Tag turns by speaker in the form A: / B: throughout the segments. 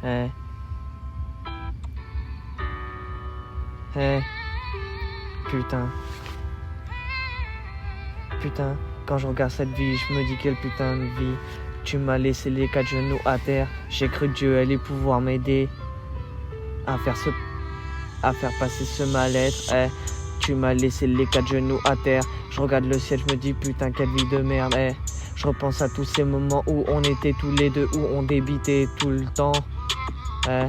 A: Eh. Eh. Putain. Putain, quand je regarde cette vie, je me dis quelle putain de vie. Tu m'as laissé les 4 genoux à terre. J'ai cru que Dieu allait pouvoir m'aider à faire passer ce mal-être. Eh. Tu m'as laissé les 4 genoux à terre. Je regarde le ciel, je me dis putain quelle vie de merde. Eh. Je repense à tous ces moments où on était tous les deux, où on débitait tout le temps. Eh.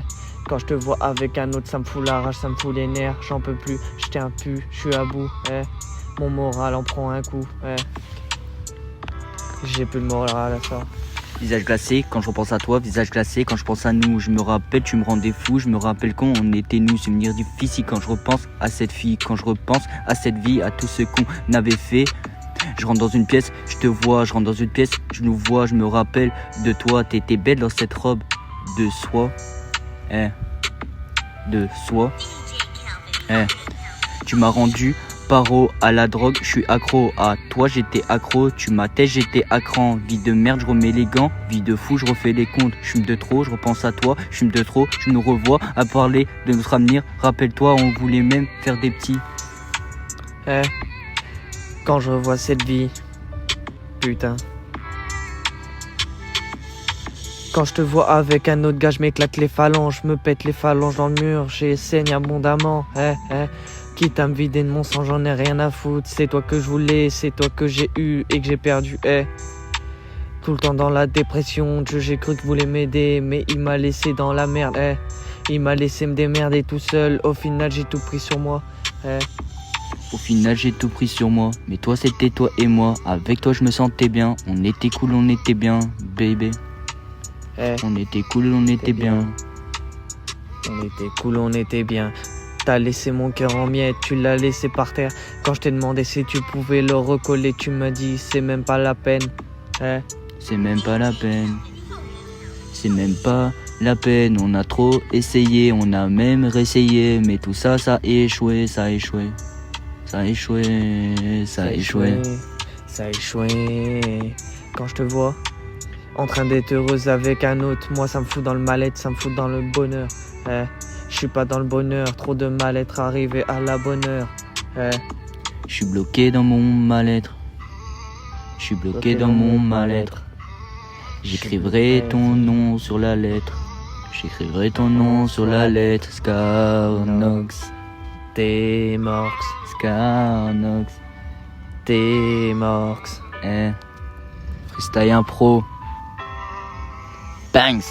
A: Quand je te vois avec un autre, ça me fout la rage, ça me fout les nerfs. J'en peux plus, je tiens plus, je suis à bout. Eh. Mon moral en prend un coup. Eh. J'ai plus le moral à ça.
B: Visage glacé quand je repense à toi, visage glacé quand je pense à nous. Je me rappelle, tu me rendais fou, je me rappelle quand on était nous. Souvenir difficile quand je repense à cette fille, quand je repense à cette vie, à tout ce qu'on avait fait. Je rentre dans une pièce, je te vois, je rentre dans une pièce, je nous vois, je me rappelle de toi. T'étais belle dans cette robe de soie. De soie. Tu m'as rendu paro à la drogue, je suis accro à toi, j'étais accro, tu m'as tête, j'étais à cran. Vie de merde, je remets les gants, vie de fou, je refais les comptes. Je fume de trop, je repense à toi, je fume de trop, je nous revois à parler de notre avenir. Rappelle-toi, on voulait même faire des petits.
A: Quand je revois cette vie, putain. Quand je te vois avec un autre gars, je m'éclate les phalanges, je me pète les phalanges dans le mur, j'ai saigne abondamment. Quitte à me vider de mon sang, j'en ai rien à foutre. C'est toi que je voulais, c'est toi que j'ai eu et que j'ai perdu. Tout le temps dans la dépression, Dieu j'ai cru qu'il voulait m'aider, mais il m'a laissé dans la merde. Il m'a laissé me démerder tout seul, au final j'ai tout pris sur moi.
B: Au final j'ai tout pris sur moi, mais toi c'était toi et moi. Avec toi je me sentais bien, on était cool, on était bien, baby. On était cool, on était bien.
A: On était cool, on était bien. T'as laissé mon cœur en miettes, tu l'as laissé par terre. Quand je t'ai demandé si tu pouvais le recoller, tu m'as dit c'est même pas la peine.
B: C'est même pas la peine. C'est même pas la peine. On a trop essayé, on a même réessayé, mais tout ça, ça a échoué, ça a échoué. Ça a échoué, ça a échoué.
A: Ça a échoué. Quand je te vois en train d'être heureuse avec un autre, moi ça me fout dans le mal-être, ça me fout dans le bonheur. Je suis pas dans le bonheur, trop de mal-être arrivé à la bonne heure.
B: Je suis bloqué dans mon mal-être. Je suis bloqué dans mon mal-être. J'écrivrai ton nom sur la lettre. J'écrivrai ton nom sur la lettre. Scarnox.
A: T-Morx.
B: Scarnox.
A: T-Morx.
B: Freestyle impro. Bangs.